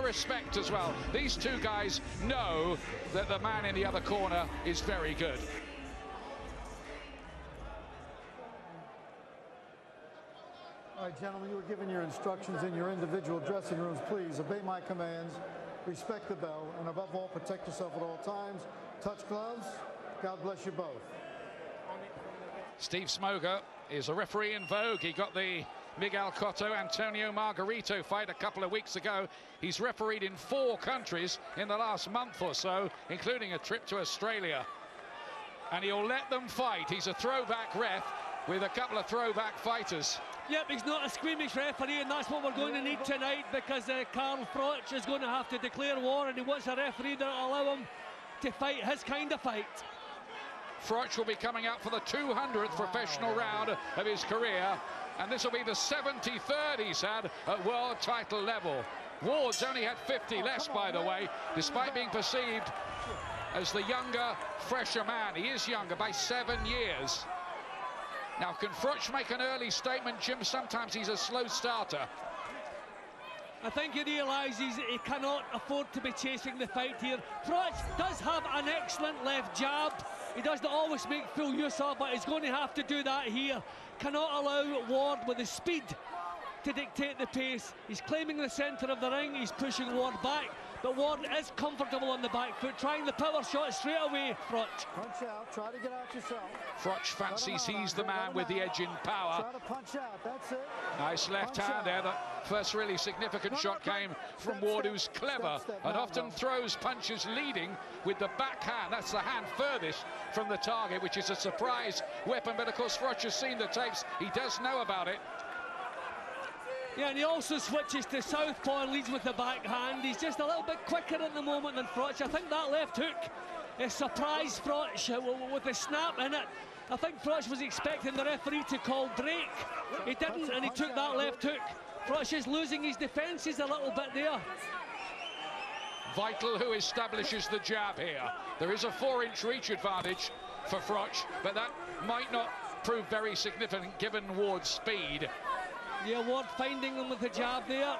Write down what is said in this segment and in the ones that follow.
respect as well. These two guys know that the man in the other corner is very good. All right, gentlemen, you were given your instructions in your individual dressing rooms. Please obey my commands, respect the bell, and above all, protect yourself at all times. Touch gloves. God bless you both. Steve Smoger is a referee in vogue. He got the Miguel Cotto, Antonio Margarito fight a couple of weeks ago. He's refereed in 4 countries in the last month or so, including a trip to Australia. And he'll let them fight. He's a throwback ref with a couple of throwback fighters. Yep, he's not a squeamish referee, and that's what we're going to need tonight, because Karl Froch is going to have to declare war, and he wants a referee that will allow him to fight his kind of fight. Froch will be coming out for the 200th professional round of his career, and this will be the 73rd he's had at world title level. Ward's only had 50 less, by the way, despite being perceived as the younger, fresher man. He is younger by 7 years. Now, can Froch make an early statement, Jim? Sometimes he's a slow starter. I think he realises he cannot afford to be chasing the fight here. Froch does have an excellent left jab. He doesn't always make full use of, but he's going to have to do that here. Cannot allow Ward with his speed to dictate the pace. He's claiming the centre of the ring. He's pushing Ward back, but Ward is comfortable on the back foot, trying the power shot straight away. Froch. Punch out, try to get out yourself. Froch fancies he's the man with the edge in power. Try to punch out, that's it. Nice left hand there. The first really significant shot came from Ward, who's clever and often throws punches leading with the backhand. That's the hand furthest from the target, which is a surprise weapon. But of course, Froch has seen the tapes. He does know about it. Yeah, and he also switches to southpaw and leads with the backhand. He's just a little bit quicker at the moment than Froch. I think that left hook is surprised Froch with the snap in it. I think Froch was expecting the referee to call break. He didn't, and he took that left hook. Froch is losing his defences a little bit there. Vital who establishes the jab here. There is a 4-inch reach advantage for Froch, but that might not prove very significant given Ward's speed. Yeah, Ward finding him with the jab there.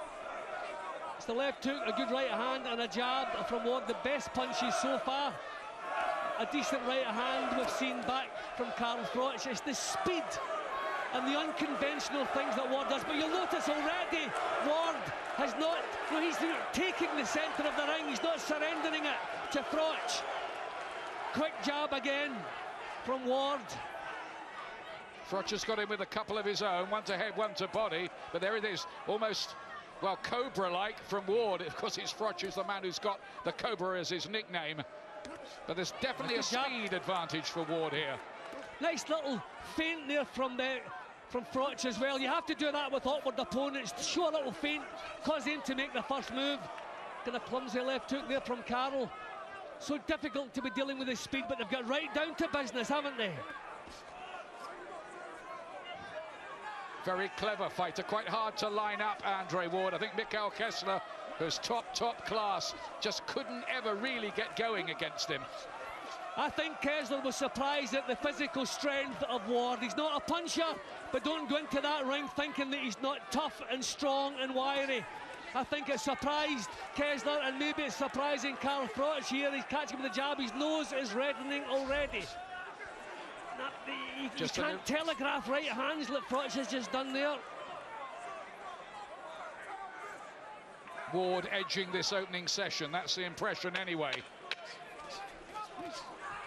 It's the left hook, a good right hand, and a jab from Ward. The best punches so far. A decent right hand we've seen back from Karl Froch. It's the speed and the unconventional things that Ward does. But you'll notice already, Ward has not, he's taking the centre of the ring. He's not surrendering it to Froch. Quick jab again from Ward. Froch has got him with a couple of his own, one to head, one to body, but there it is, almost, well, Cobra-like from Ward. Of course, it's Froch who's the man who's got the Cobra as his nickname. But there's definitely a speed advantage for Ward here. Nice little feint there from Froch as well. You have to do that with awkward opponents. Show a little feint, cause him to make the first move. Got a clumsy left hook there from Karl. So difficult to be dealing with his speed, but they've got right down to business, haven't they? Very clever fighter, quite hard to line up, Andre Ward. I think Mikhail Kessler, who's top class, just couldn't ever really get going against him. I think Kessler was surprised at the physical strength of Ward. He's not a puncher, but don't go into that ring thinking that he's not tough and strong and wiry. I think it surprised Kessler, and maybe it's surprising Karl Froch here. He's catching with the jab, his nose is reddening already. You can't telegraph right hands like Froch has just done there. Ward edging this opening session, that's the impression anyway.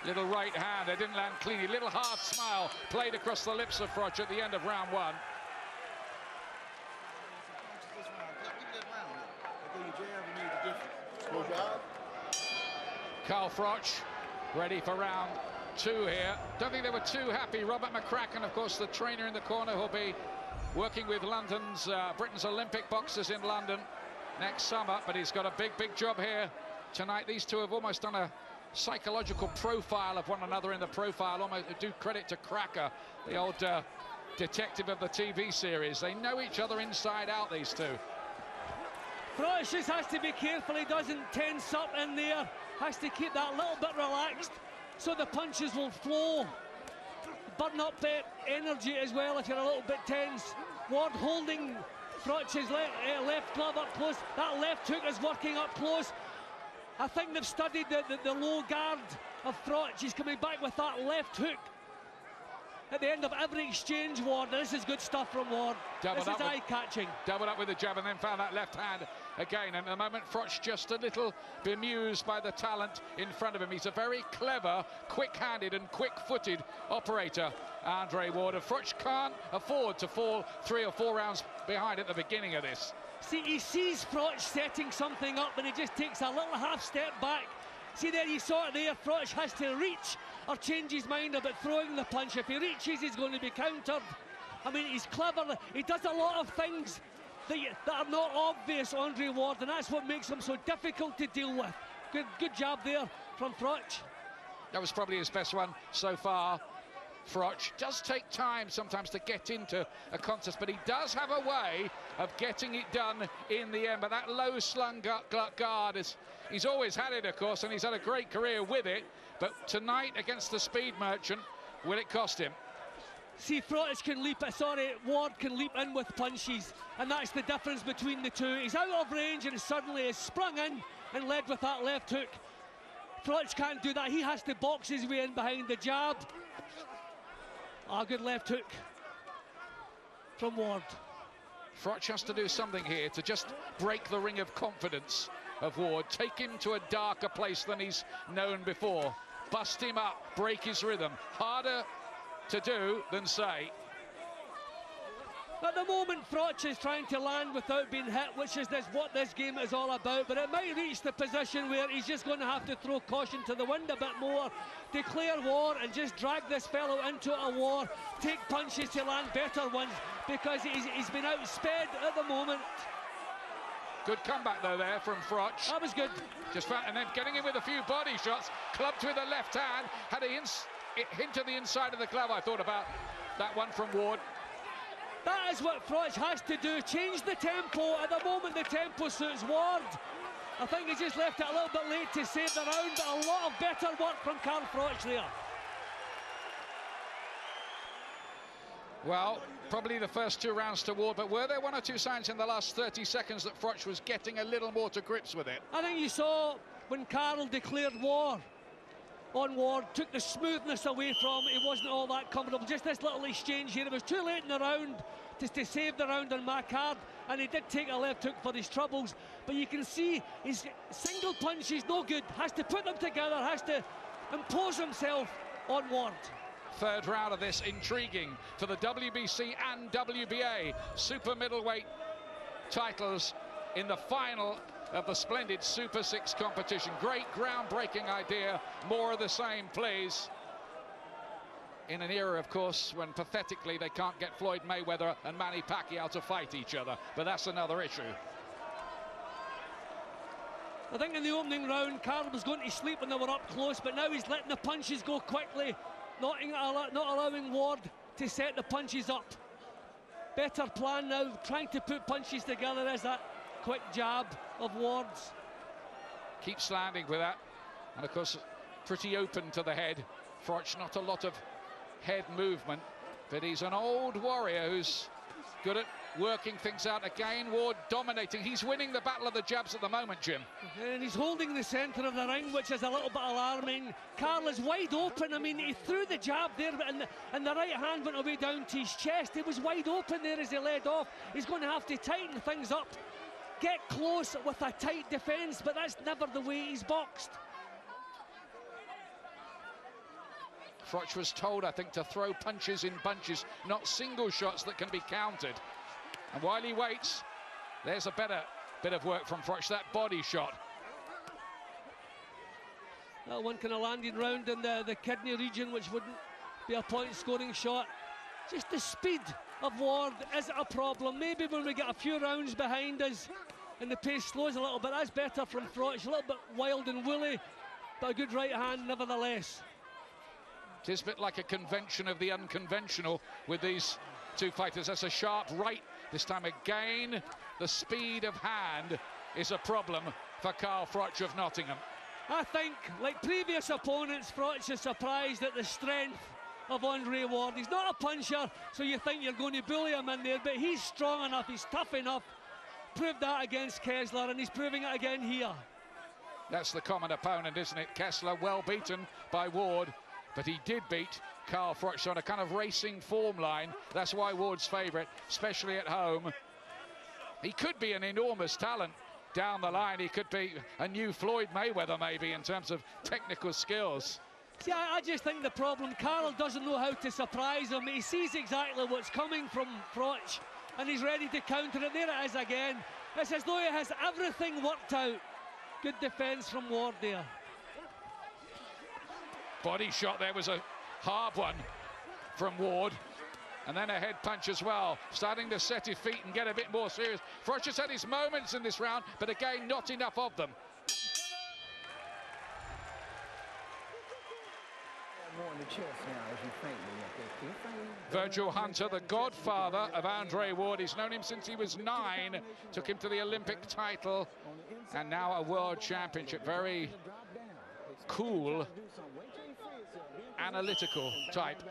Little right hand, they didn't land cleanly. Little hard smile played across the lips of Froch at the end of round 1. Karl Froch ready for round 2 here. Don't think they were too happy. Robert McCracken, of course, the trainer in the corner, who'll be working with Britain's Olympic boxers in London next summer, but he's got a big job here tonight. These two have almost done a psychological profile of one another in the profile. Almost do credit to Cracker, the old detective of the TV series. They know each other inside out, these two. Froch just has to be careful he doesn't tense up in there. Has to keep that little bit relaxed so the punches will flow. Burn up energy as well if you're a little bit tense. Ward holding Froch's left glove up close. That left hook is working up close. I think they've studied the low guard of Froch. He's coming back with that left hook at the end of every exchange, Ward. This is good stuff from Ward. This is eye-catching. Doubled up with the jab and then found that left hand again. And at the moment, Froch just a little bemused by the talent in front of him. He's a very clever, quick-handed and quick-footed operator, Andre Ward. And Froch can't afford to fall 3 or 4 rounds behind at the beginning of this. See, he sees Froch setting something up and he just takes a little half step back. See there, you saw it there, Froch has to reach or change his mind about throwing the punch. If he reaches, he's going to be countered. I mean, he's clever. He does a lot of things that are not obvious, Andre Ward, and that's what makes him so difficult to deal with. Good job there from Froch. That was probably his best one so far. Froch does take time sometimes to get into a contest, but he does have a way of getting it done in the end. But that low slung guard he's always had it, of course, and he's had a great career with it. But tonight against the speed merchant, will it cost him? See, Froch can Ward can leap in with punches, and that's the difference between the two. He's out of range and suddenly is sprung in and led with that left hook. Froch can't do that. He has to box his way in behind the jab. Good left hook from Ward. Froch has to do something here to just break the ring of confidence of Ward, take him to a darker place than he's known before, bust him up, break his rhythm. Harder to do than say. At the moment, Froch is trying to land without being hit, which is what this game is all about, but it might reach the position where he's just going to have to throw caution to the wind a bit more, declare war and just drag this fellow into a war, take punches to land better ones, because he's been outsped at the moment. Good comeback though there from Froch. That was good. And then getting in with a few body shots, clubbed with the left hand, had a hint to the inside of the glove. I thought about that one from Ward. That is what Froch has to do, change the tempo. At the moment, the tempo suits Ward. I think he just left it a little bit late to save the round, but a lot of better work from Karl Froch there. Well, probably the first 2 rounds to Ward, but were there 1 or 2 signs in the last 30 seconds that Froch was getting a little more to grips with it? I think you saw when Karl declared war on Ward, took the smoothness away from him. He wasn't all that comfortable. Just this little exchange here. It was too late in the round to save the round on my card, and he did take a left hook for his troubles. But you can see his single punch is no good. Has to put them together, has to impose himself on Ward. Third round of this, intriguing for the WBC and WBA super middleweight titles in the final of the splendid Super 6 competition. Great groundbreaking idea, more of the same, please. In an era, of course, when pathetically they can't get Floyd Mayweather and Manny Pacquiao to fight each other, but that's another issue. I think in the opening round, Karl was going to sleep when they were up close, but now he's letting the punches go quickly, not allowing Ward to set the punches up. Better plan now, trying to put punches together as that quick jab of Ward's. Keeps landing with that, and of course pretty open to the head. Froch, not a lot of head movement, but he's an old warrior who's good at working things out. Again, Ward dominating. He's winning the battle of the jabs at the moment, Jim. And he's holding the centre of the ring, which is a little bit alarming. Karl is wide open. I mean, he threw the jab there, and the right hand went away down to his chest. He was wide open there as he led off. He's going to have to tighten things up, get close with a tight defence, but that's never the way he's boxed. Froch was told, I think, to throw punches in bunches, not single shots that can be countered. And while he waits, there's a better bit of work from Froch, that body shot. That one kind of landed round in the kidney region, which wouldn't be a point-scoring shot. Just the speed of Ward is a problem. Maybe when we get a few rounds behind us and the pace slows a little bit, that's better from Froch. A little bit wild and woolly, but a good right hand nevertheless. It is a bit like a convention of the unconventional with these two fighters. That's a sharp right this time again. The speed of hand is a problem for Karl Froch of Nottingham. I think, like previous opponents, Froch is surprised at the strength of Andre Ward. He's not a puncher, so you think you're going to bully him in there, but he's strong enough, he's tough enough. Proved that against Kessler, and he's proving it again here. That's the common opponent, isn't it? Kessler well beaten by Ward, but he did beat Carl Froch on a kind of racing form line. That's why Ward's favourite, especially at home. He could be an enormous talent down the line. He could be a new Floyd Mayweather, maybe, in terms of technical skills. See, I just think the problem, Carl doesn't know how to surprise him. He sees exactly what's coming from Froch, and he's ready to counter it. There it is again. It's as though he has everything worked out. Good defence from Ward there. Body shot there was a hard one from Ward. And then a head punch as well, starting to set his feet and get a bit more serious. Froch has had his moments in this round, but again, not enough of them. Virgil Hunter, the godfather of Andre Ward. He's known him since he was 9, took him to the Olympic title, and now a world championship. Very cool, analytical type.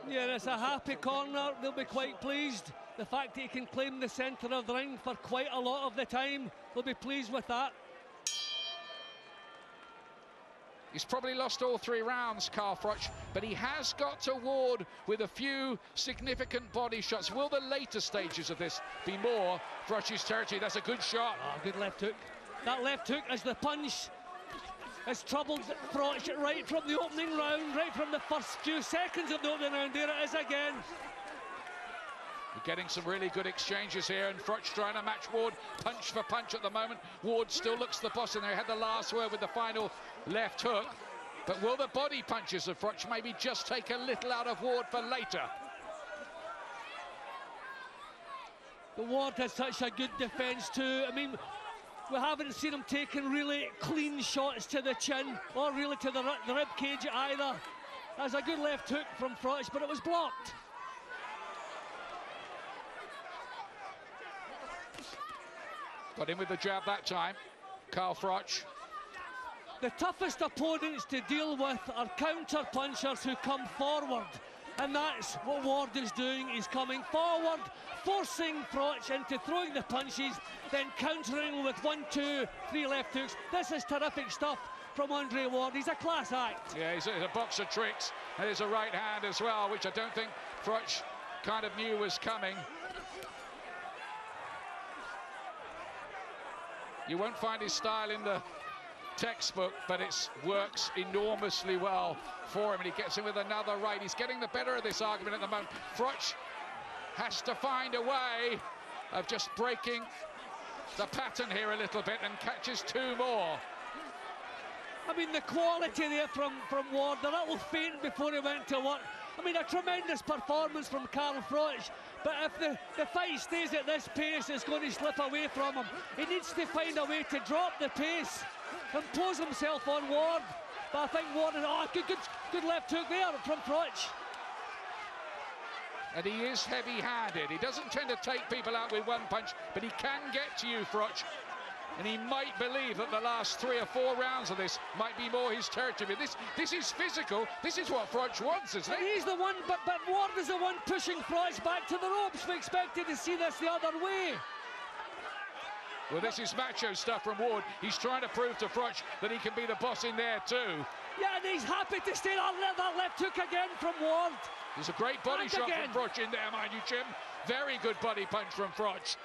Yeah, it's a happy corner. They'll be quite pleased. The fact that he can claim the centre of the ring for quite a lot of the time, they'll be pleased with that. He's probably lost all 3 rounds, Carl Froch, but he has got to Ward with a few significant body shots. Will the later stages of this be more Froch's territory? That's a good shot. Oh, good left hook. That left hook as the punch has troubled Froch right from the opening round, right from the first few seconds of the opening round. There it is again. We're getting some really good exchanges here, and Froch trying to match Ward punch for punch at the moment. Ward still looks the boss, and they had the last word with the final left hook. But will the body punches of Froch maybe just take a little out of Ward for later? The Ward has such a good defence too. I mean, we haven't seen him taking really clean shots to the chin or really to the rib cage either. That's a good left hook from Froch, but it was blocked. Got in with the jab that time, Carl Froch. The toughest opponents to deal with are counter punchers who come forward, and that's what Ward is doing. He's coming forward, forcing Froch into throwing the punches, then countering with 1, 2, 3 left hooks. This is terrific stuff from Andre Ward. He's a class act. Yeah, he's a box of tricks. There's a right hand as well, which I don't think Froch kind of knew was coming. You won't find his style in the textbook, but it works enormously well for him, and he gets in with another right. He's getting the better of this argument at the moment. Froch has to find a way of just breaking the pattern here a little bit and catches 2 more. I mean, the quality there from Ward, the little feint before he went to work. I mean, a tremendous performance from Carl Froch, but if the fight stays at this pace, it's going to slip away from him. He needs to find a way to drop the pace, impose himself on Ward. But I think Ward is, good left hook there from Froch. And he is heavy-handed. He doesn't tend to take people out with 1 punch, but he can get to you, Froch. And he might believe that the last 3 or 4 rounds of this might be more his territory. This is physical. This is what Froch wants, isn't it? He's the one, but Ward is the one pushing Froch back to the ropes. We expected to see this the other way. Well, this is macho stuff from Ward. He's trying to prove to Froch that he can be the boss in there too. Yeah, and he's happy to stay on that left hook again from Ward. There's a great body shot from Froch in there, mind you, Jim. Very good body punch from Froch.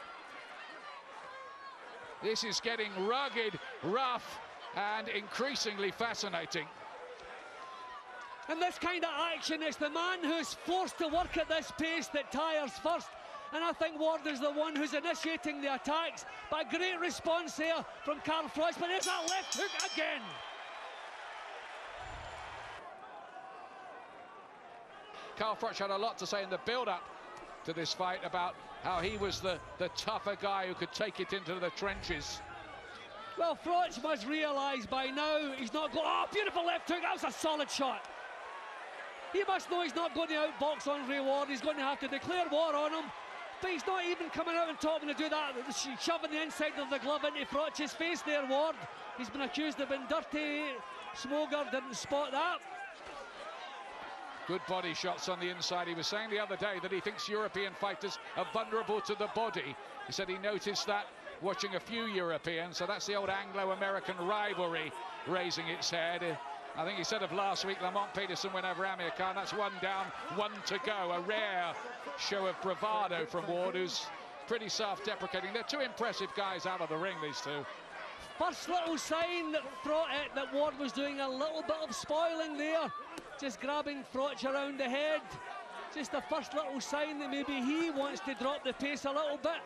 This is getting rugged, rough, and increasingly fascinating. And this kind of action, is the man who's forced to work at this pace that tires first. And I think Ward is the one who's initiating the attacks. But a great response there from Carl Froch. But there's that left hook again. Carl Froch had a lot to say in the build-up to this fight about how he was the tougher guy who could take it into the trenches. Well, Froch must realise by now he's not going... Oh, beautiful left hook. That was a solid shot. He must know he's not going to outbox Andre Ward. He's going to have to declare war on him. But he's not even coming out and talking to do that. Shoving the inside of the glove into Froch's face there, Ward. He's been accused of being dirty. Smoger didn't spot that. Good body shots on the inside. He was saying the other day that he thinks European fighters are vulnerable to the body. He said he noticed that watching a few Europeans, so that's the old Anglo-American rivalry raising its head. I think he said of last week, Lamont Peterson went over Amir Khan. That's one down, one to go. A rare show of bravado from Ward, who's pretty self-deprecating. They're two impressive guys out of the ring, these two. First little sign that that Ward was doing a little bit of spoiling there. Just grabbing Froch around the head. Just the first little sign that maybe he wants to drop the pace a little bit.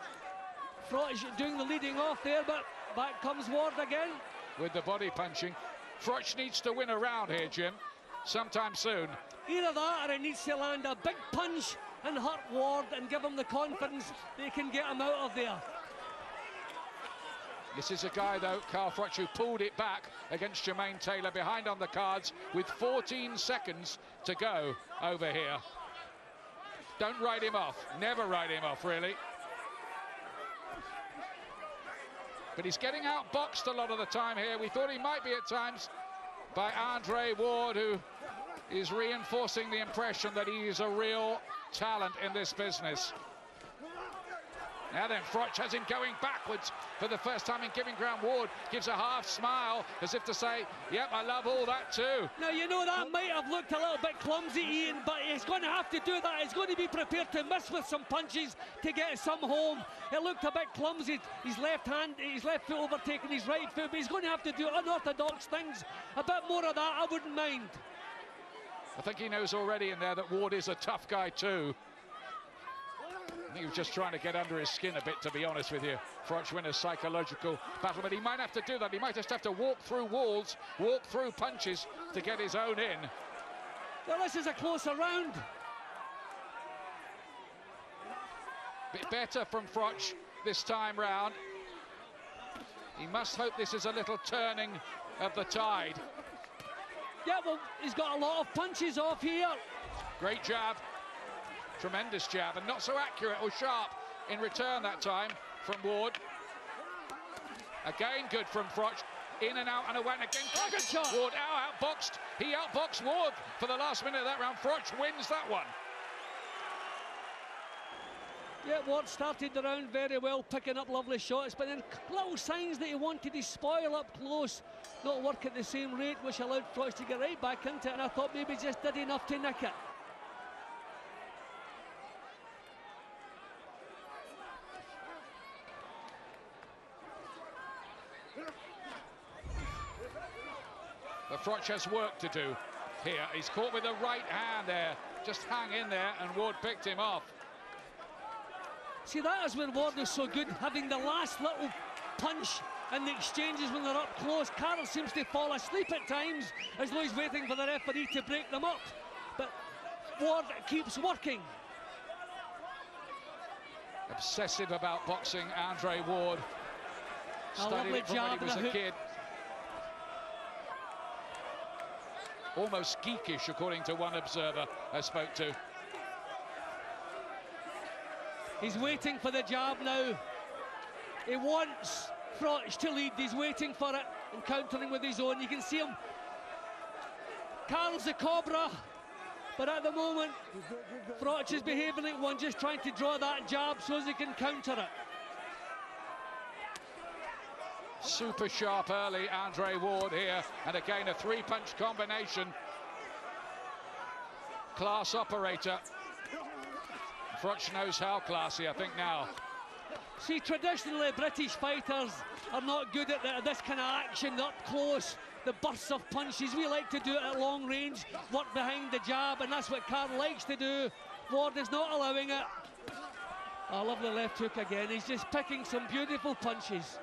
Froch doing the leading off there, but back comes Ward again. With the body punching. Froch needs to win a round here, Jim, sometime soon. Either that or he needs to land a big punch and hurt Ward and give him the confidence they can get him out of there. This is a guy, though, Carl Froch, who pulled it back against Jermaine Taylor, behind on the cards with 14 seconds to go over here. Don't write him off. Never write him off, really. But he's getting outboxed a lot of the time here. We thought he might be at times by Andre Ward, who is reinforcing the impression that he is a real talent in this business. Now then, Froch has him going backwards for the first time in giving ground. Ward gives a half smile as if to say, yep, I love all that too. Now, you know, that might have looked a little bit clumsy, Ian, but he's going to have to do that. He's going to be prepared to miss with some punches to get some home. It looked a bit clumsy. His left foot overtaking his right foot, but he's going to have to do unorthodox things. A bit more of that, I wouldn't mind. I think he knows already in there that Ward is a tough guy too. I think he was just trying to get under his skin a bit, to be honest with you. Froch win a psychological battle, but he might have to do that. He might just have to walk through walls, walk through punches to get his own in. Well, this is a closer round. Bit better from Froch this time round. He must hope this is a little turning of the tide. Yeah, well, he's got a lot of punches off here. Great jab. Tremendous jab, and not so accurate or sharp in return that time from Ward. Again, good from Froch. In and out and away, and again, good shot. Ward outboxed. He outboxed Ward for the last minute of that round. Froch wins that one. Yeah, Ward started the round very well, picking up lovely shots, but then little signs that he wanted to spoil up close, not work at the same rate, which allowed Froch to get right back into it, and I thought maybe just did enough to nick it. But Froch has work to do here. He's caught with the right hand there. Just hang in there, and Ward picked him off. See, that is where Ward is so good, having the last little punch and the exchanges when they're up close. Carl seems to fall asleep at times, as though he's waiting for the referee to break them up. But Ward keeps working. Obsessive about boxing, Andre Ward. Studied it from when he was a kid. Almost geekish, according to one observer I spoke to. He's waiting for the jab now. He wants Froch to lead. He's waiting for it and countering with his own. You can see him. Carl's a cobra, but at the moment, Froch is behaving like one, just trying to draw that jab so as he can counter it. Super sharp early, Andre Ward here, and again a three-punch combination. Class operator. Froch knows how classy, I think, now. See, traditionally British fighters are not good at this kind of action up close, the bursts of punches. We like to do it at long range, work behind the jab, and that's what Carl likes to do. Ward is not allowing it. Oh, lovely left hook again. He's just picking some beautiful punches.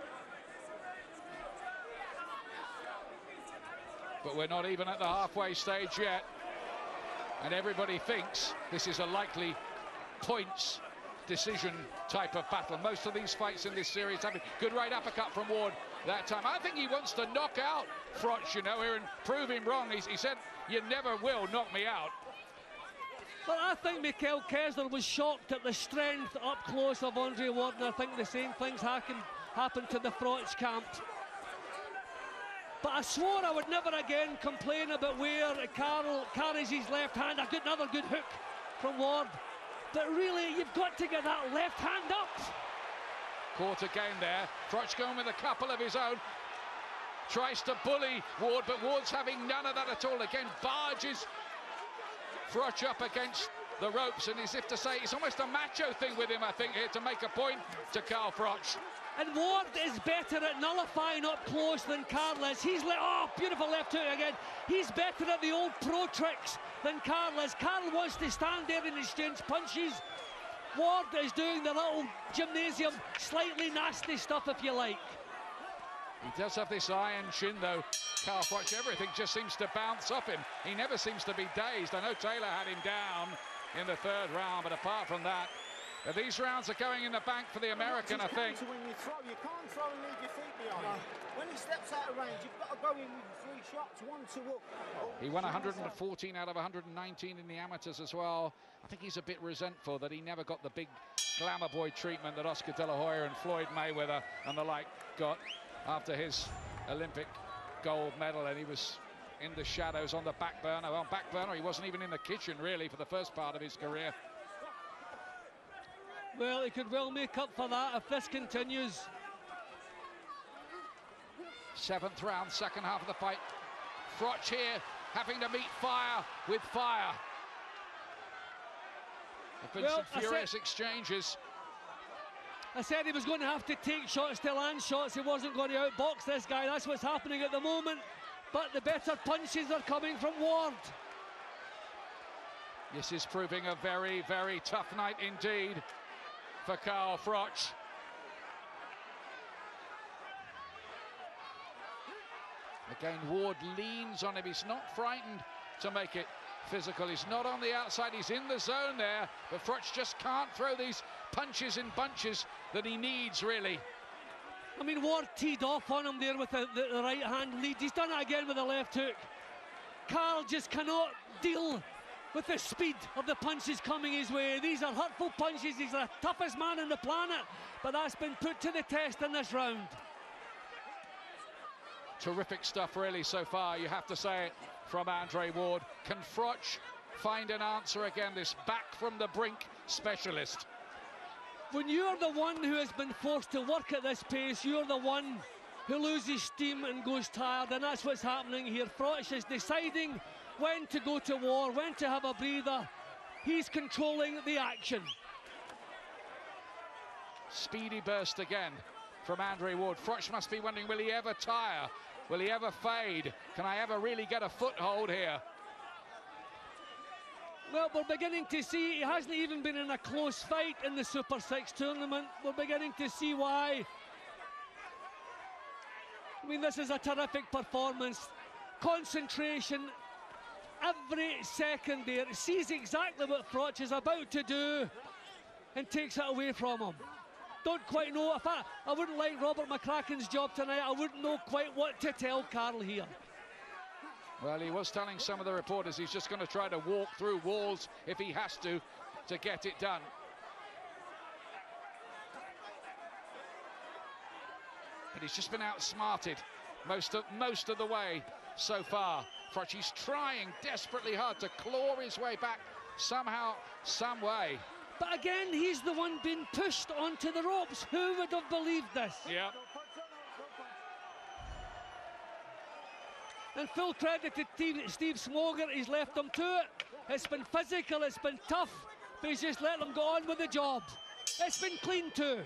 But we're not even at the halfway stage yet. And everybody thinks this is a likely points decision type of battle. Most of these fights in this series have a good right uppercut from Ward that time. I think he wants to knock out Froch, you know, here and prove him wrong. He said, you never will knock me out. But I think Mikel Kessler was shocked at the strength up close of Andre Ward, and I think the same things happened to the Froch camp. But I swore I would never again complain about where Carl carries his left hand. Another good hook from Ward. But really, you've got to get that left hand up. Caught again there. Froch going with a couple of his own. Tries to bully Ward, but Ward's having none of that at all. Again, barges Froch up against the ropes, and as if to say, it's almost a macho thing with him, I think, here to make a point to Carl Froch. And Ward is better at nullifying up close than Carl is. Oh, beautiful left hook again. He's better at the old pro tricks than Carl is. Carl wants to stand there and exchange punches. Ward is doing the little gymnasium, slightly nasty stuff, if you like. He does have this iron chin, though. Carl Froch, everything just seems to bounce off him. He never seems to be dazed. I know Taylor had him down in the third round, but apart from that, these rounds are going in the bank for the American, I think. When you throw, you can't throw and leave your feet behind. When he steps out of range, you've got to go in with 3 shots, 1 to hook. He won 114 out of 119 in the amateurs as well. I think he's a bit resentful that he never got the big glamour boy treatment that Oscar De La Hoya and Floyd Mayweather and the like got after his Olympic gold medal, and he was in the shadows on the back burner. Well, back burner, he wasn't even in the kitchen really for the first part of his career. Well, he could well make up for that if this continues. 7th round, second half of the fight. Froch here having to meet fire with fire. There have been some furious exchanges. I said he was going to have to take shots to land shots. He wasn't going to outbox this guy. That's what's happening at the moment. But the better punches are coming from Ward. This is proving a very, very tough night indeed for Carl Froch. Again, Ward leans on him. He's not frightened to make it physical. He's not on the outside. He's in the zone there. But Froch just can't throw these punches in bunches that he needs, really. I mean, Ward teed off on him there with the right hand lead. He's done it again with the left hook. Carl just cannot deal with the speed of the punches coming his way. These are hurtful punches. He's the toughest man on the planet, but that's been put to the test in this round. Terrific stuff really so far, you have to say it, from Andre Ward. Can Froch find an answer again, this back from the brink specialist? When you're the one who has been forced to work at this pace, you're the one who loses steam and goes tired, and that's what's happening here. Froch is deciding when to go to war, when to have a breather. He's controlling the action. Speedy burst again from Andre Ward. Froch must be wondering, will he ever tire? Will he ever fade? Can I ever really get a foothold here? Well, we're beginning to see he hasn't even been in a close fight in the Super 6 tournament. We're beginning to see why. I mean, this is a terrific performance. Concentration every second there. Sees exactly what Froch is about to do and takes it away from him. Don't quite know. If I wouldn't like Robert McCracken's job tonight. I wouldn't know quite what to tell Carl here. Well, he was telling some of the reporters he's just going to try to walk through walls if he has to get it done. But he's just been outsmarted most of the way so far. Froch, he's trying desperately hard to claw his way back somehow, some way. But again, he's the one being pushed onto the ropes. Who would have believed this? Yeah. And full credit to Steve Smoger, he's left them to it. It's been physical, it's been tough, but he's just let them go on with the job. It's been clean too.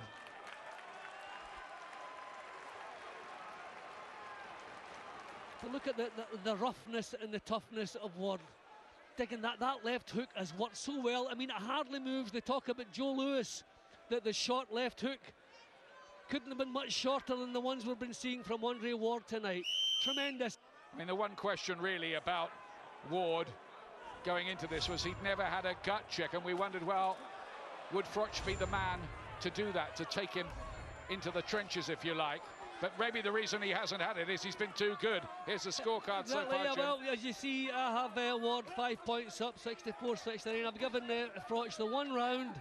But look at the roughness and the toughness of Ward. Digging that left hook has worked so well. I mean, it hardly moves. They talk about Joe Lewis, that the short left hook couldn't have been much shorter than the ones we've been seeing from Andre Ward tonight. Tremendous. I mean, the one question really about Ward going into this was he'd never had a gut check, and we wondered, well, would Froch be the man to do that, to take him into the trenches, if you like? But maybe the reason he hasn't had it is he's been too good. Here's the scorecard so far, Jim. Well, as you see, I have Ward 5 points up, 64-69. I've given Froch the 1 round,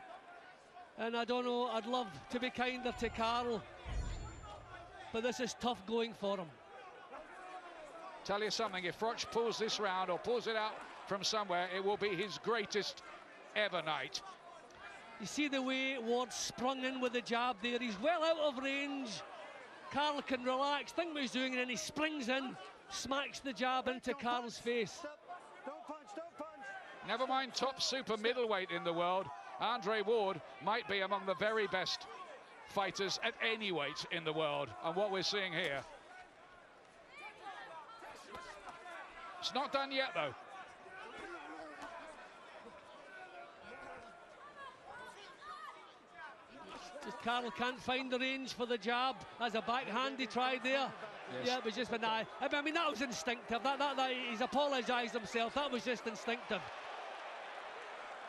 and I don't know, I'd love to be kinder to Carl, but this is tough going for him. Tell you something, if Froch pulls this round or pulls it out from somewhere, it will be his greatest ever night. You see the way Ward sprung in with the jab there. He's well out of range. Carl can relax, think what he's doing, and then he springs in, smacks the jab into Carl's face. Don't punch, don't punch. Never mind top super middleweight in the world, Andre Ward might be among the very best fighters at any weight in the world. And what we're seeing here, it's not done yet though. Just Carl can't find the range for the jab. As a backhand he tried there. Yes. Yeah, it was just an eye. I mean, that was instinctive. That he's apologised himself. That was just instinctive.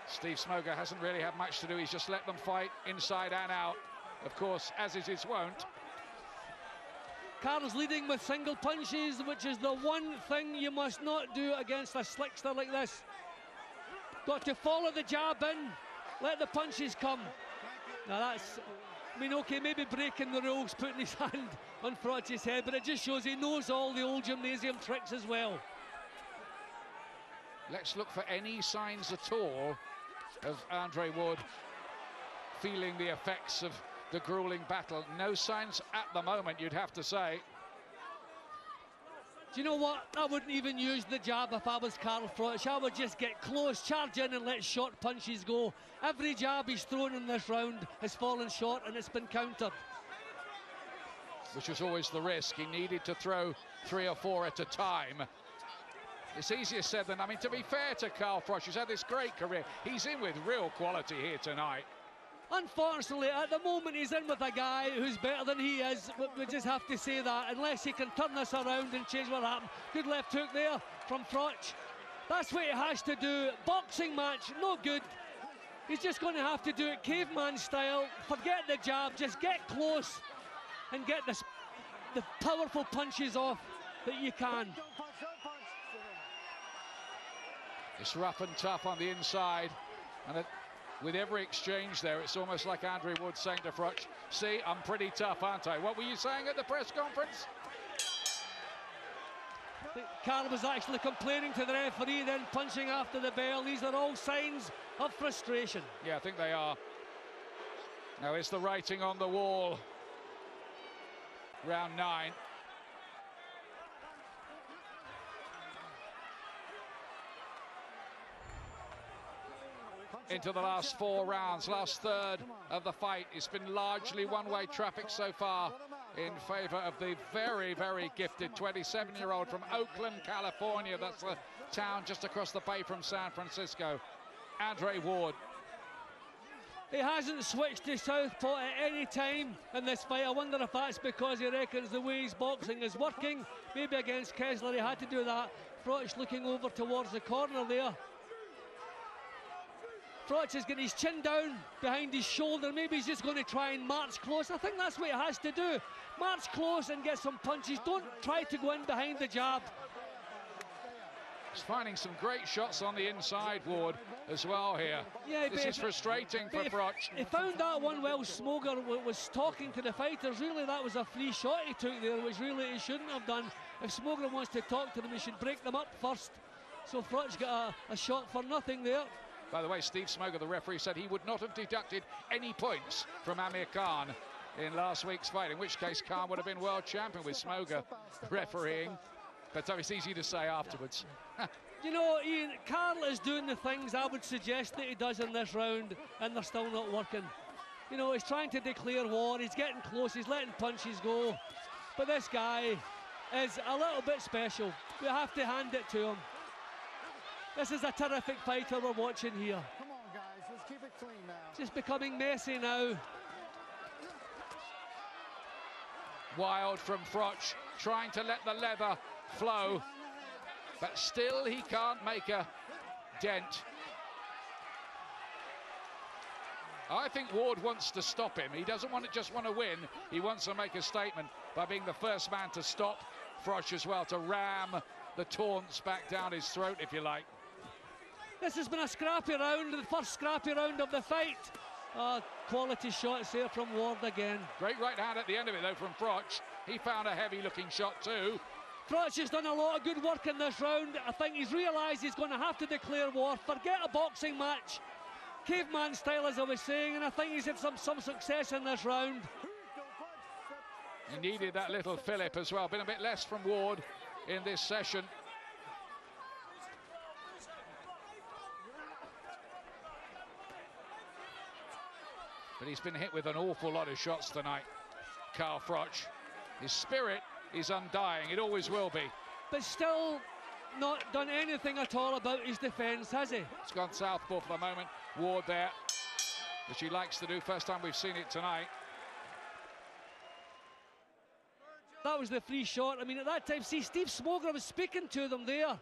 Steve Smoger hasn't really had much to do. He's just let them fight inside and out. Of course, as is his wont. Carl's leading with single punches, which is the one thing you must not do against a slickster like this. Got to follow the jab in, let the punches come. Now that's, I mean, okay, maybe breaking the rules, putting his hand on Froch's head, but it just shows he knows all the old gymnasium tricks as well. Let's look for any signs at all of Andre Ward feeling the effects of the grueling battle. No signs at the moment, you'd have to say. Do you know what? I wouldn't even use the jab if I was Carl Froch. I would just get close, charge in and let short punches go. Every jab he's thrown in this round has fallen short and it's been countered. Which was always the risk. He needed to throw 3 or 4 at a time. It's easier said than, I mean, to be fair to Carl Froch, he's had this great career. He's in with real quality here tonight. Unfortunately, at the moment, he's in with a guy who's better than he is. We just have to say that, unless he can turn this around and change what happened. Good left hook there from Froch. That's what he has to do. Boxing match, no good. He's just going to have to do it caveman style. Forget the jab, just get close and get the powerful punches off that you can. It's rough and tough on the inside, and with every exchange there, it's almost like Andre Wood saying to Froch, see, I'm pretty tough, aren't I? What were you saying at the press conference? Carl was actually complaining to the referee, then punching after the bell. These are all signs of frustration. Yeah, I think they are. Now it's the writing on the wall. Round 9. Into the last 4 rounds, last third of the fight. It's been largely one-way traffic so far in favor of the very, very gifted 27-year-old from Oakland, California. That's the town just across the bay from San Francisco, Andre Ward. He hasn't switched to southpaw at any time in this fight. I wonder if that's because he reckons the way he's boxing is working. Maybe against Kessler he had to do that. Froch looking over towards the corner there. Froch is getting his chin down behind his shoulder. Maybe he's just going to try and march close. I think that's what he has to do. March close and get some punches. Don't try to go in behind the jab. He's finding some great shots on the inside, Ward, as well here. Yeah, this is frustrating for Froch. He found that one while Smoger was talking to the fighters. Really, that was a free shot he took there, which really he shouldn't have done. If Smoger wants to talk to them, he should break them up first. So Froch got a shot for nothing there. By the way, Steve Smoger, the referee, said he would not have deducted any points from Amir Khan in last week's fight, in which case Khan would have been world champion with Smoger refereeing. But it's easy to say afterwards. You know, Ian, Carl is doing the things I would suggest that he does in this round, and they're still not working. You know, he's trying to declare war, he's getting close, he's letting punches go. But this guy is a little bit special. We have to hand it to him. This is a terrific fighter we're watching here. Come on, guys, let's keep it clean now. Just becoming messy now. Wild from Froch, trying to let the leather flow, but still he can't make a dent. I think Ward wants to stop him. He doesn't just want to win. He wants to make a statement by being the first man to stop Froch as well, to ram the taunts back down his throat, if you like. This has been a scrappy round, the first scrappy round of the fight. Quality shots here from Ward again. Great right hand at the end of it, though, from Froch. He found a heavy-looking shot, too. Froch has done a lot of good work in this round. I think he's realised he's going to have to declare war, forget a boxing match, caveman style as I was saying, and I think he's had some success in this round. He needed that little fillip as well. Been a bit less from Ward in this session. But he's been hit with an awful lot of shots tonight, Carl Froch. His spirit is undying, it always will be. But still not done anything at all about his defence, has he? It's gone southpaw for the moment. Ward there, which he likes to do. First time we've seen it tonight. That was the free shot. I mean, at that time, see, Steve Smoger was speaking to them there.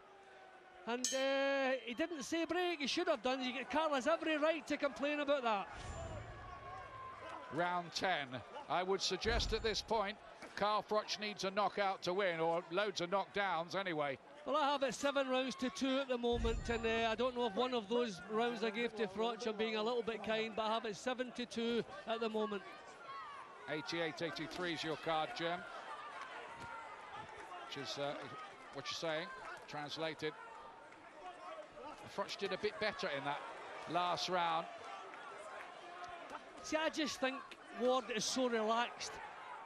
And he didn't say break. He should have done. Carl has every right to complain about that. Round 10. I would suggest at this point, Carl Froch needs a knockout to win, or loads of knockdowns anyway. Well, I have it 7 rounds to 2 at the moment, and I don't know if one of those rounds I gave to Froch, I'm being a little bit kind, but I have it 7-2 at the moment. 88-83 is your card, Jim. Which is what you're saying, translated. Froch did a bit better in that last round. See, I just think Ward is so relaxed.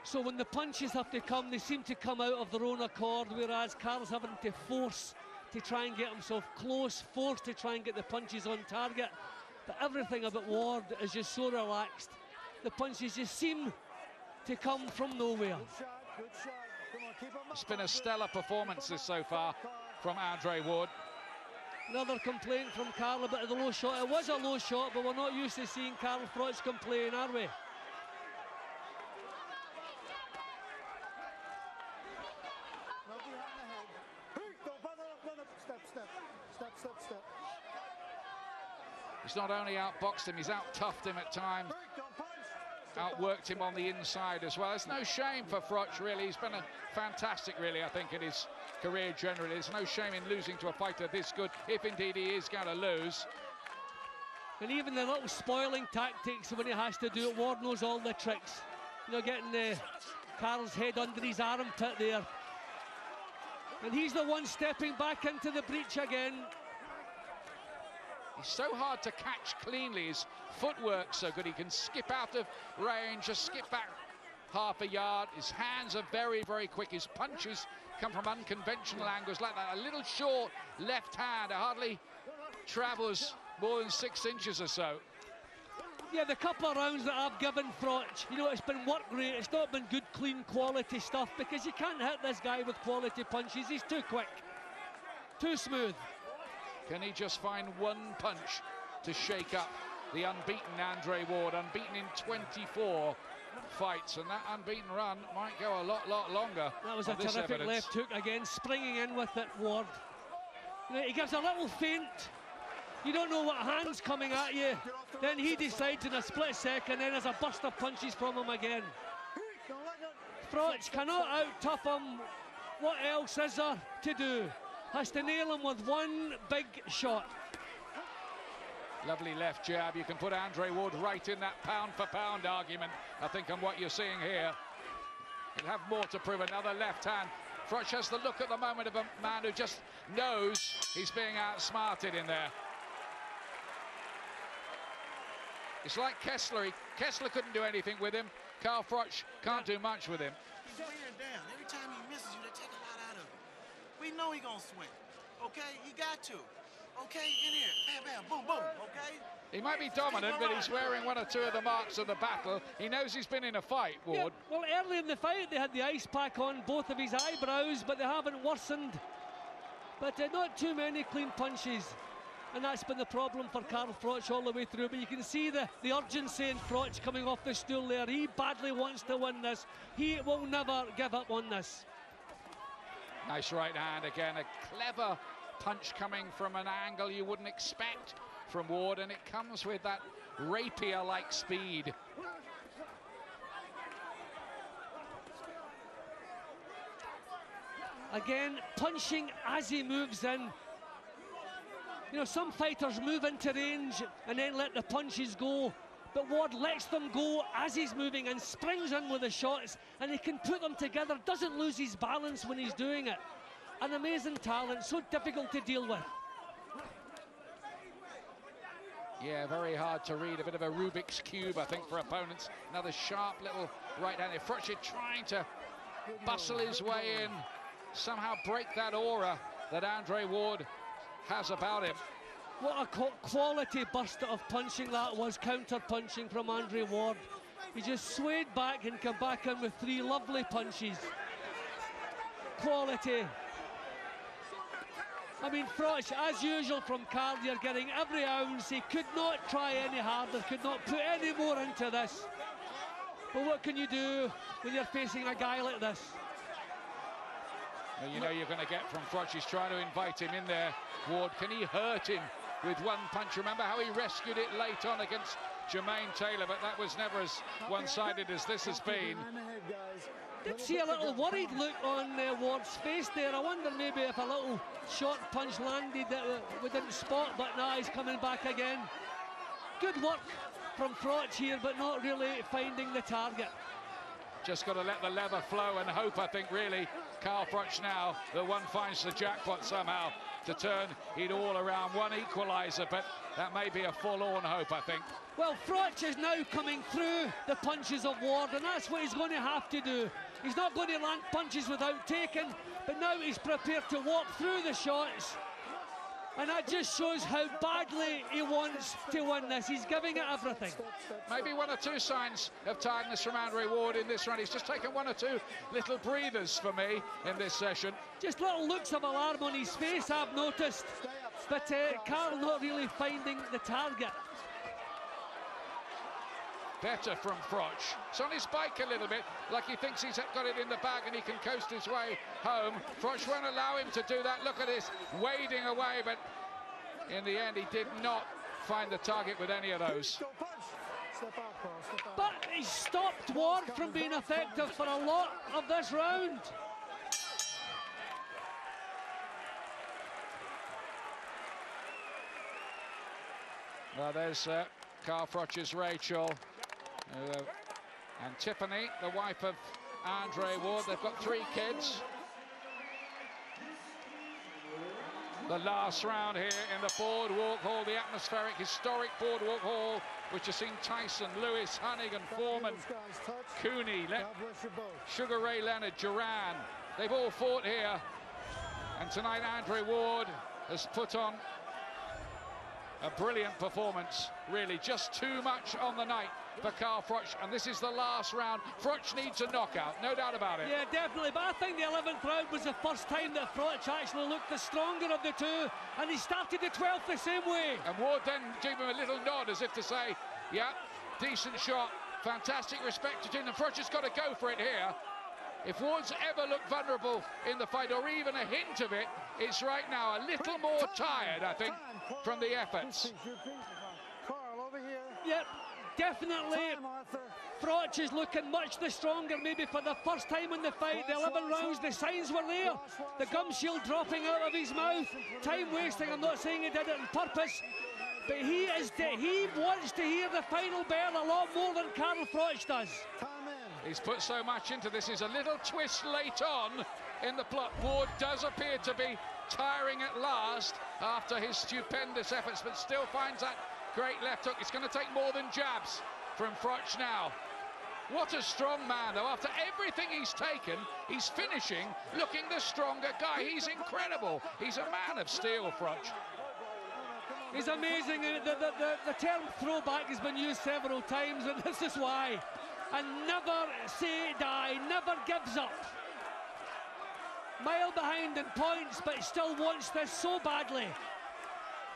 So when the punches have to come, they seem to come out of their own accord, whereas Carl's having to force to try and get himself close, force to try and get the punches on target. But everything about Ward is just so relaxed. The punches just seem to come from nowhere. Good shot. Come on, keep him up. It's been a stellar performance this so far from Andre Ward. Another complaint from Carl about the low shot. It was a low shot, but we're not used to seeing Carl Froch complain, are we? Step. He's not only outboxed him, he's out-toughed him at times. Outworked him on the inside as well. It's no shame for Froch, really. He's been a fantastic, really, I think, in his career generally. There's no shame in losing to a fighter this good, if indeed he is going to lose. And even the little spoiling tactics when he has to do it, Ward knows all the tricks. You know, getting Carl's head under his armpit there. And he's the one stepping back into the breach again. He's so hard to catch cleanly. His footwork's so good. He can skip out of range, just skip back half a yard. His hands are very, very quick. His punches come from unconventional angles like that. A little short left hand. It hardly travels more than 6 inches or so. Yeah, the couple of rounds that I've given Froch, you know, it's been work rate. It's not been good, clean, quality stuff, because you can't hit this guy with quality punches. He's too quick, too smooth. Can he just find one punch to shake up the unbeaten Andre Ward, unbeaten in 24 fights, and that unbeaten run might go a lot longer. That was a terrific evidence. left hook again, springing in with it, Ward. You know, he gives a little feint. You don't know what hand's coming at you. Then he decides in a split second, then there's a burst of punches from him again. Froch cannot out-tough him. What else is there to do? Has to nail him with one big shot. Lovely left jab. You can put Andre Ward right in that pound-for-pound argument, I think, on what you're seeing here. He'll have more to prove. Another left hand. Froch has the look at the moment of a man who just knows he's being outsmarted in there. It's like Kessler. Kessler couldn't do anything with him. Carl Froch can't do much with him. He's wearing down. Every time he misses you, they take a lot out of him. We know he's gonna swing. Okay, he got to. Okay, in here, bam, bam, boom, boom. Okay. He might be dominant, but he's wearing one or two of the marks of the battle. He knows he's been in a fight, Ward. Yeah, well, early in the fight, they had the ice pack on both of his eyebrows, but they haven't worsened. But not too many clean punches. And that's been the problem for Carl Froch all the way through. But you can see the urgency in Froch coming off the stool there. He badly wants to win this. He will never give up on this. Nice right hand again. A clever punch coming from an angle you wouldn't expect from Ward, and it comes with that rapier-like speed. Again, punching as he moves in. You know, some fighters move into range and then let the punches go. but Ward lets them go as he's moving and springs in with the shots, and he can put them together, doesn't lose his balance when he's doing it. An amazing talent, so difficult to deal with. Yeah, very hard to read. A bit of a Rubik's Cube, I think, for opponents. Another sharp little right-handed. Froch trying to bustle his way in, somehow break that aura that Andre Ward has about him. What a quality burst of punching that was, counter-punching from Andre Ward. He just swayed back and came back in with 3 lovely punches. Quality. I mean, Froch, as usual from Carl, you're getting every ounce. He could not try any harder, could not put any more into this. But what can you do when you're facing a guy like this? Well, you know you're going to get from Froch. He's trying to invite him in there. Ward, can he hurt him with one punch? Remember how he rescued it late on against Jermaine Taylor, but that was never as one-sided as this has been. Did see a little worried look on Ward's face there. I wonder maybe if a little short punch landed that we didn't spot, but now he's coming back again. Good work from Froch here, but not really finding the target. Just got to let the leather flow and hope, I think, really, Carl Froch now, that one finds the jackpot somehow to turn it all around. One equaliser, but that may be a forlorn hope, I think. Well, Froch is now coming through the punches of Ward, and that's what he's going to have to do. He's not going to land punches without taking, but now he's prepared to walk through the shots. And that just shows how badly he wants to win this. He's giving it everything. Maybe 1 or 2 signs of tiredness from Andre Ward in this round. He's just taken 1 or 2 little breathers for me in this session. Just little looks of alarm on his face, I've noticed. But Carl not really finding the target. Better from Froch. It's on his bike a little bit, like he thinks he's got it in the bag and he can coast his way home. Froch won't allow him to do that. Look at this, wading away, but in the end he did not find the target with any of those. But he stopped Ward from being effective for a lot of this round. Well, there's Carl Froch's Rachel. And Tiffany, the wife of Andre Ward. They've got 3 kids. The last round here in the Boardwalk Hall, the atmospheric, historic Boardwalk Hall, which has seen Tyson, Lewis, Hunnigan, Foreman, Cooney, Sugar Ray Leonard, Duran. They've all fought here. And tonight, Andre Ward has put on a brilliant performance, really. Just too much on the night for Carl Froch, and this is the last round. Froch needs a knockout, no doubt about it. Yeah, definitely, but I think the 11th round was the first time that Froch actually looked the stronger of the 2, and he started the 12th the same way. And Ward then gave him a little nod as if to say, yeah, decent shot, fantastic respect between them. Froch has got to go for it here. If Ward's ever looked vulnerable in the fight, or even a hint of it, it's right now. A little more tired, I think, from the efforts. Carl, over here. Yep, definitely. Froch is looking much the stronger, maybe for the first time in the fight. The 11 rounds, the signs were there. The gum shield dropping out of his mouth. Time wasting, I'm not saying he did it on purpose. But he wants to hear the final bell a lot more than Carl Froch does. He's put so much into this. He's a little twist late on in the plot. Ward does appear to be tiring at last after his stupendous efforts, but still finds that great left hook. It's going to take more than jabs from Froch now. What a strong man, though. After everything he's taken, he's finishing looking the stronger guy. He's incredible. He's a man of steel, Froch. He's amazing. The term throwback has been used several times, and this is why. And never say die, never gives up. Mile behind in points, but still wants this so badly.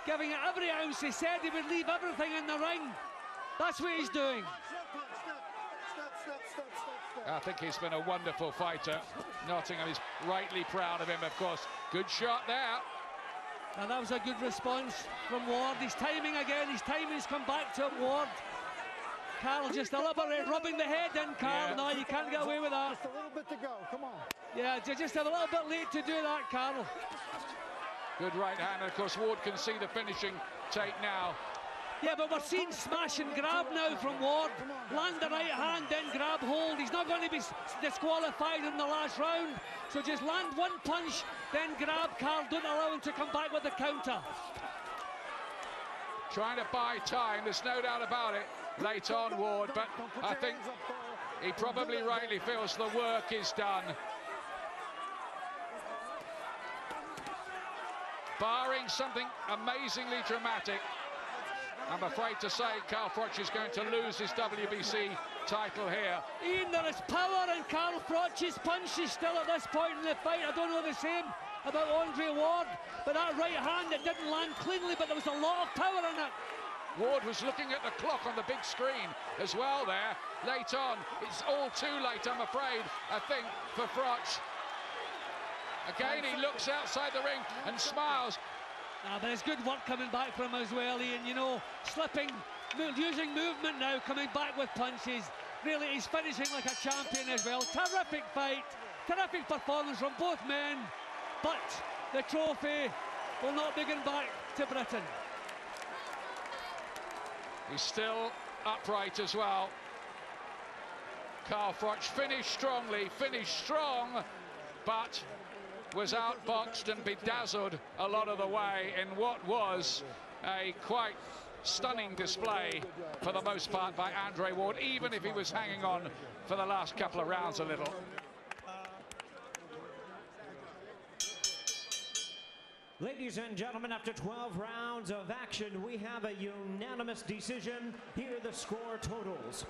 Giving it every ounce. He said he would leave everything in the ring. That's what he's doing. I think he's been a wonderful fighter. Nottingham is rightly proud of him, of course. Good shot there. And that was a good response from Ward. His timing again, his timing's come back to Ward. Carl just deliberately rubbing the head in, Carl. Yeah. No, you can't get away with that. Just a little bit to go, come on. Yeah, just a little bit late to do that, Carl. Good right hand, and of course Ward can see the finishing take now. Yeah, but we're seeing smash and grab now from Ward. Land the right hand, then grab hold. He's not going to be disqualified in the last round. So just land one punch, then grab Carl. Don't allow him to come back with the counter. Trying to buy time, there's no doubt about it, late on Ward, but I think he probably rightly feels the work is done. Barring something amazingly dramatic, I'm afraid to say Carl Froch is going to lose his WBC title here. Ian, there is power in Carl Froch's punches still at this point in the fight. I don't know the same about Andre Ward, but that right hand, it didn't land cleanly, but there was a lot of power in it. Ward was looking at the clock on the big screen as well there. Late on, it's all too late, I'm afraid, I think, for Froch. Again, he looks outside the ring and smiles. But it's good work coming back from him as well, Ian. You know, slipping, using movement now, coming back with punches. Really, he's finishing like a champion as well. Terrific fight, terrific performance from both men. But the trophy will not be going back to Britain. He's still upright as well. Carl Froch finished strongly, finished strong, but was outboxed and bedazzled a lot of the way in what was a quite stunning display for the most part by Andre Ward, even if he was hanging on for the last couple of rounds a little. Ladies and gentlemen, after 12 rounds of action, we have a unanimous decision. Here are the score totals.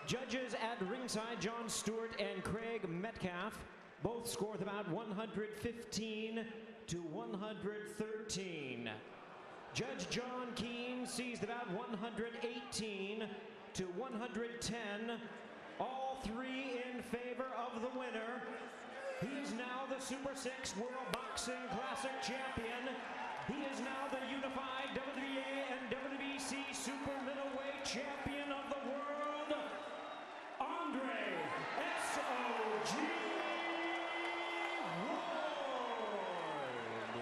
Judges at ringside, John Stewart and Craig Metcalf, both scored about 115 to 113. Judge John Keane seized about 118 to 110. All three in favor of the winner. He's now the Super 6 World Boxing Classic Champion. He is now the unified WBA and WBC Super Middleweight Champion of the world, Andre S.O.G. Ward.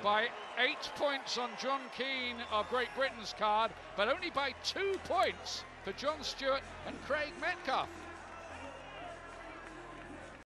By 8 points on John Keane of Great Britain's card, but only by 2 points for John Stewart and Craig Metcalf.